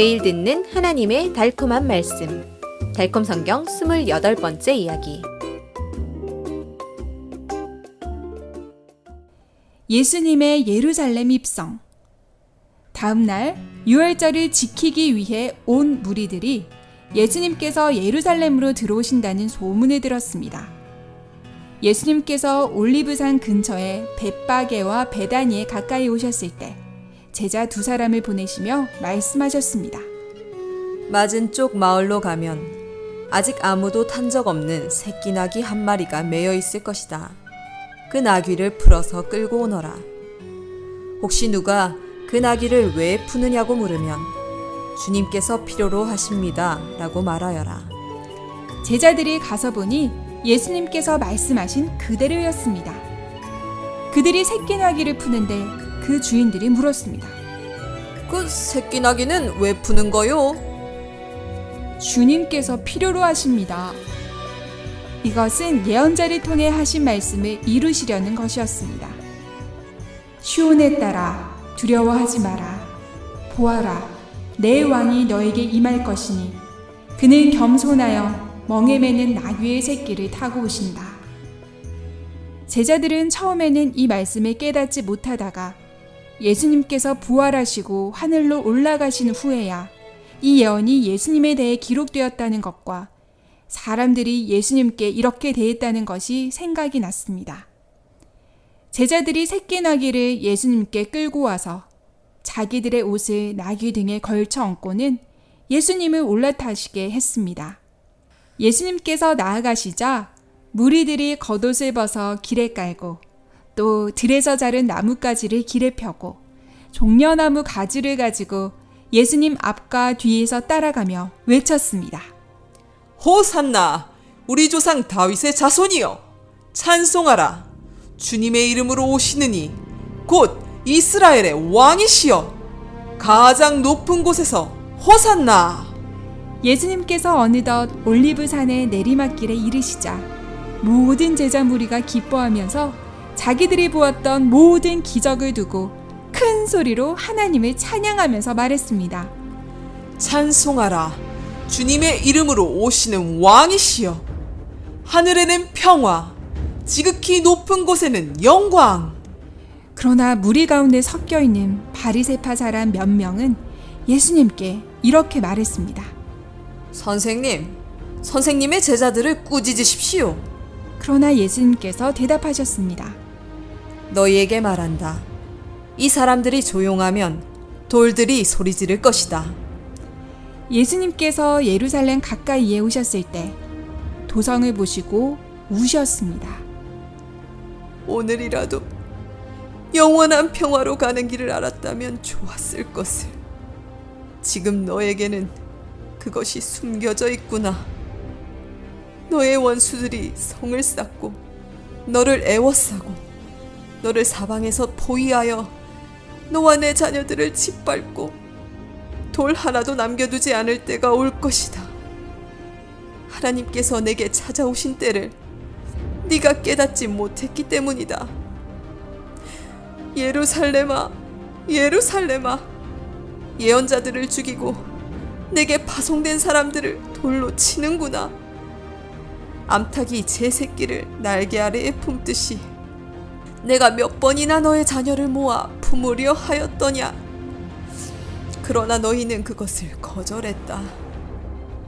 매일 듣는 하나님의 달콤한 말씀. 달콤 성경 28번째 이야기. 예수님의 예루살렘 입성. 다음 날 유월절을 지키기 위해 온 무리들이 예수님께서 예루살렘으로 들어오신다는 소문을 들었습니다. 예수님께서 올리브산 근처에 벳바게와 베다니에 가까이 오셨을 때 제자 2사람을 보내시며 말씀하셨습니다. 맞은 쪽 마을로 가면 아직 아무도 탄 적 없는 새끼 나귀 한 마리가 매여 있을 것이다. 그 나귀를 풀어서 끌고 오너라. 혹시 누가 그 나귀를 왜 푸느냐고 물으면 주님께서 필요로 하십니다 라고 말하여라. 제자들이 가서 보니 예수님께서 말씀하신 그대로였습니다. 그들이 새끼 나귀를 푸는데 그 주인들이 물었습니다. 그 새끼 나귀는 왜 푸는 거요? 주님께서 필요로 하십니다. 이것은 예언자를 통해 하신 말씀을 이루시려는 것이었습니다. 시온에 따라 두려워하지 마라. 보아라, 내 왕이 너에게 임할 것이니 그는 겸손하여 멍에 매는 나귀의 새끼를 타고 오신다. 제자들은 처음에는 이 말씀을 깨닫지 못하다가 예수님께서 부활하시고 하늘로 올라가신 후에야 이 예언이 예수님에 대해 기록되었다는 것과 사람들이 예수님께 이렇게 대했다는 것이 생각이 났습니다. 제자들이 새끼 나귀를 예수님께 끌고 와서 자기들의 옷을 나귀 등에 걸쳐 얹고는 예수님을 올라타시게 했습니다. 예수님께서 나아가시자 무리들이 겉옷을 벗어 길에 깔고 또 들에서 자른 나뭇가지를 길에 펴고 종려나무 가지를 가지고 예수님 앞과 뒤에서 따라가며 외쳤습니다. 호산나, 우리 조상 다윗의 자손이여, 찬송하라. 주님의 이름으로 오시느니 곧 이스라엘의 왕이시여, 가장 높은 곳에서 호산나. 예수님께서 어느덧 올리브산의 내리막길에 이르시자 모든 제자 무리가 기뻐하면서 자기들이 보았던 모든 기적을 두고 큰 소리로 하나님을 찬양하면서 말했습니다. 찬송하라. 주님의 이름으로 오시는 왕이시여, 하늘에는 평화, 지극히 높은 곳에는 영광. 그러나 무리 가운데 섞여 있는 바리새파 사람 몇 명은 예수님께 이렇게 말했습니다. 선생님의 제자들을 꾸짖으십시오. 그러나 예수님께서 대답하셨습니다. 너희에게 말한다. 이 사람들이 조용하면 돌들이 소리 지를 것이다. 예수님께서 예루살렘 가까이에 오셨을 때 도성을 보시고 우셨습니다. 오늘이라도 영원한 평화로 가는 길을 알았다면 좋았을 것을. 지금 너에게는 그것이 숨겨져 있구나. 너의 원수들이 성을 쌓고 너를 애워싸고 너를 사방에서 포위하여 너와 내 자녀들을 짓밟고 돌 하나도 남겨두지 않을 때가 올 것이다. 하나님께서 내게 찾아오신 때를 네가 깨닫지 못했기 때문이다. 예루살렘아, 예루살렘아, 예언자들을 죽이고 내게 파송된 사람들을 돌로 치는구나. 암탉이 제 새끼를 날개 아래에 품듯이 내가 몇 번이나 너의 자녀를 모아 품으려 하였더냐. 그러나 너희는 그것을 거절했다.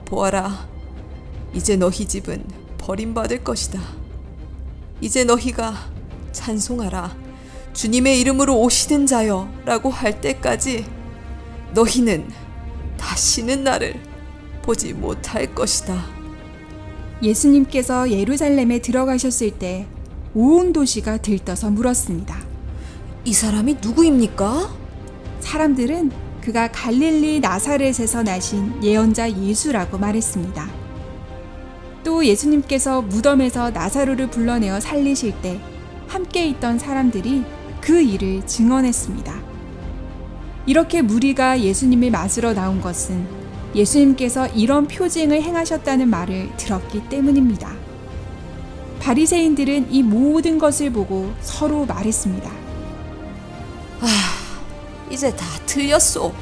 보아라, 이제 너희 집은 버림받을 것이다. 이제 너희가 찬송하라, 주님의 이름으로 오시는 자여 라고 할 때까지 너희는 다시는 나를 보지 못할 것이다. 예수님께서 예루살렘에 들어가셨을 때 온 도시가 들떠서 물었습니다. 이 사람이 누구입니까? 사람들은 그가 갈릴리 나사렛에서 나신 예언자 예수라고 말했습니다. 또 예수님께서 무덤에서 나사로를 불러내어 살리실 때 함께 있던 사람들이 그 일을 증언했습니다. 이렇게 무리가 예수님을 맞으러 나온 것은 예수님께서 이런 표징을 행하셨다는 말을 들었기 때문입니다. 바리새인들은 이 모든 것을 보고 서로 말했습니다. 이제 다 틀렸소.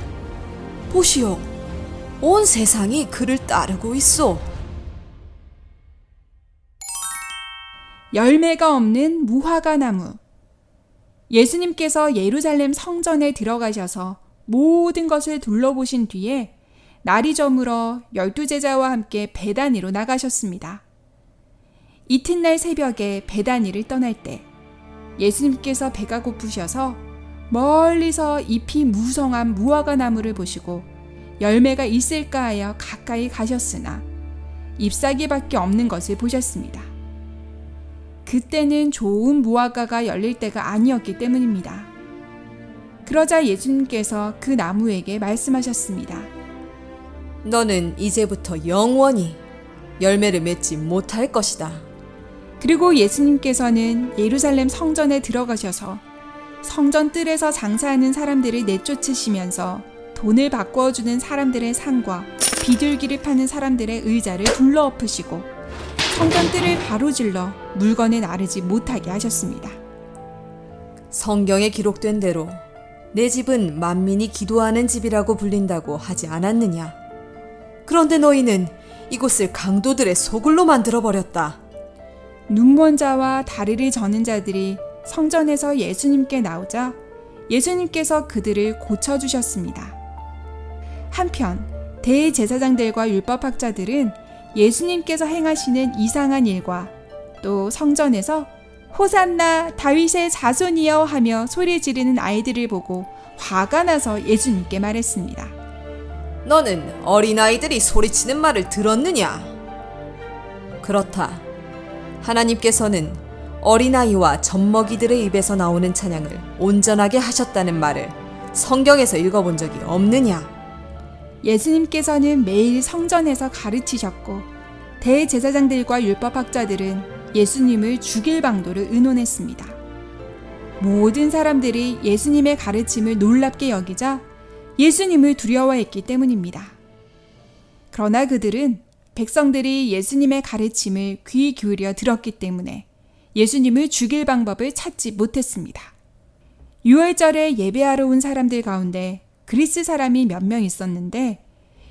보시오, 온 세상이 그를 따르고 있어. 열매가 없는 무화과 나무. 예수님께서 예루살렘 성전에 들어가셔서 모든 것을 둘러보신 뒤에 날이 저물어 12제자와 함께 베다니로 나가셨습니다. 이튿날 새벽에 베다니를 떠날 때 예수님께서 배가 고프셔서 멀리서 잎이 무성한 무화과 나무를 보시고 열매가 있을까 하여 가까이 가셨으나 잎사귀밖에 없는 것을 보셨습니다. 그때는 좋은 무화과가 열릴 때가 아니었기 때문입니다. 그러자 예수님께서 그 나무에게 말씀하셨습니다. 너는 이제부터 영원히 열매를 맺지 못할 것이다. 그리고 예수님께서는 예루살렘 성전에 들어가셔서 성전 뜰에서 장사하는 사람들을 내쫓으시면서 돈을 바꾸어주는 사람들의 상과 비둘기를 파는 사람들의 의자를 둘러엎으시고 성전 뜰을 가로질러 물건을 나르지 못하게 하셨습니다. 성경에 기록된 대로 내 집은 만민이 기도하는 집이라고 불린다고 하지 않았느냐? 그런데 너희는 이곳을 강도들의 소굴로 만들어버렸다. 눈먼 자와 다리를 저는 자들이 성전에서 예수님께 나오자 예수님께서 그들을 고쳐주셨습니다. 한편 대제사장들과 율법학자들은 예수님께서 행하시는 이상한 일과 또 성전에서 호산나 다윗의 자손이여 하며 소리 지르는 아이들을 보고 화가 나서 예수님께 말했습니다. 너는 어린아이들이 소리치는 말을 들었느냐? 그렇다. 하나님께서는 어린아이와 젖먹이들의 입에서 나오는 찬양을 온전하게 하셨다는 말을 성경에서 읽어본 적이 없느냐? 예수님께서는 매일 성전에서 가르치셨고 대제사장들과 율법학자들은 예수님을 죽일 방도를 의논했습니다. 모든 사람들이 예수님의 가르침을 놀랍게 여기자 예수님을 두려워했기 때문입니다. 그러나 그들은 백성들이 예수님의 가르침을 귀 기울여 들었기 때문에 예수님을 죽일 방법을 찾지 못했습니다. 유월절에 예배하러 온 사람들 가운데 그리스 사람이 몇 명 있었는데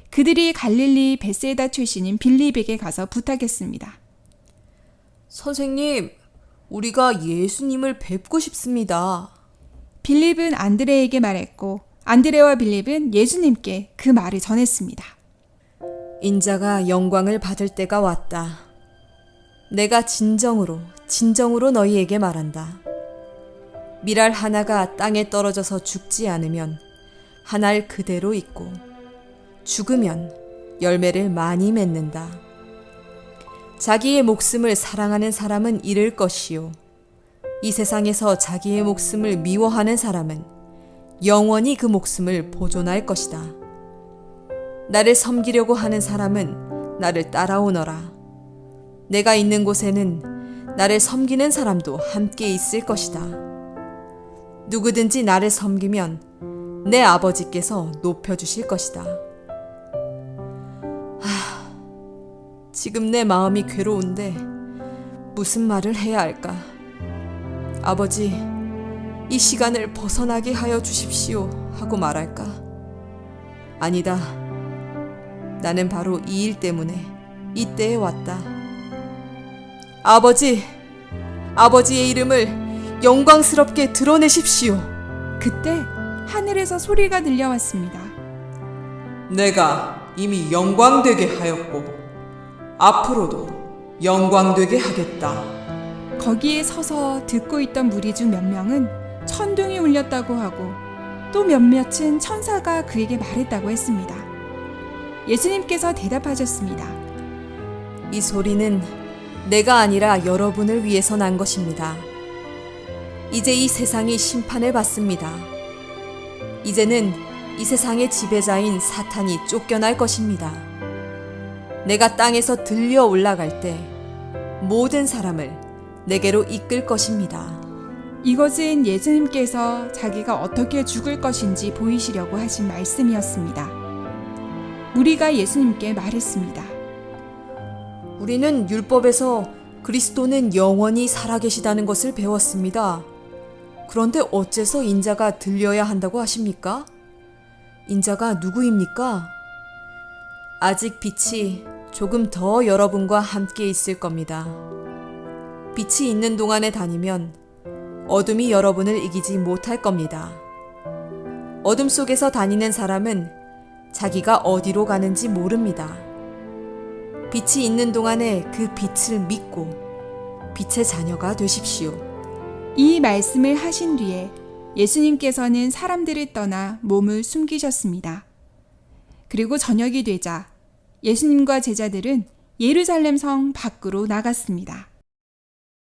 그들이 갈릴리 베세다 출신인 빌립에게 가서 부탁했습니다. 선생님, 우리가 예수님을 뵙고 싶습니다. 빌립은 안드레에게 말했고 안드레와 빌립은 예수님께 그 말을 전했습니다. 인자가 영광을 받을 때가 왔다. 내가 진정으로 너희에게 말한다. 밀알 하나가 땅에 떨어져서 죽지 않으면 한 알 그대로 있고 죽으면 열매를 많이 맺는다. 자기의 목숨을 사랑하는 사람은 잃을 것이요. 이 세상에서 자기의 목숨을 미워하는 사람은 영원히 그 목숨을 보존할 것이다. 나를 섬기려고 하는 사람은 나를 따라오너라. 내가 있는 곳에는 나를 섬기는 사람도 함께 있을 것이다. 누구든지 나를 섬기면 내 아버지께서 높여주실 것이다. 지금 내 마음이 괴로운데 무슨 말을 해야 할까? 아버지, 이 시간을 벗어나게 하여 주십시오 하고 말할까? 아니다. 나는 바로 이 일 때문에 이때에 왔다. 아버지, 아버지의 이름을 영광스럽게 드러내십시오. 그때 하늘에서 소리가 들려왔습니다. 내가 이미 영광되게 하였고 앞으로도 영광되게 하겠다. 거기에 서서 듣고 있던 무리 중 몇 명은 천둥이 울렸다고 하고 또 몇몇은 천사가 그에게 말했다고 했습니다. 예수님께서 대답하셨습니다. 이 소리는 내가 아니라 여러분을 위해서 난 것입니다. 이제 이 세상이 심판을 받습니다. 이제는 이 세상의 지배자인 사탄이 쫓겨날 것입니다. 내가 땅에서 들려 올라갈 때 모든 사람을 내게로 이끌 것입니다. 이것은 예수님께서 자기가 어떻게 죽을 것인지 보이시려고 하신 말씀이었습니다. 무리가 예수님께 말했습니다. 우리는 율법에서 그리스도는 영원히 살아계시다는 것을 배웠습니다. 그런데 어째서 인자가 들려야 한다고 하십니까? 인자가 누구입니까? 아직 빛이 조금 더 여러분과 함께 있을 겁니다. 빛이 있는 동안에 다니면 어둠이 여러분을 이기지 못할 겁니다. 어둠 속에서 다니는 사람은 자기가 어디로 가는지 모릅니다. 빛이 있는 동안에 그 빛을 믿고 빛의 자녀가 되십시오. 이 말씀을 하신 뒤에 예수님께서는 사람들을 떠나 몸을 숨기셨습니다. 그리고 저녁이 되자 예수님과 제자들은 예루살렘 성 밖으로 나갔습니다.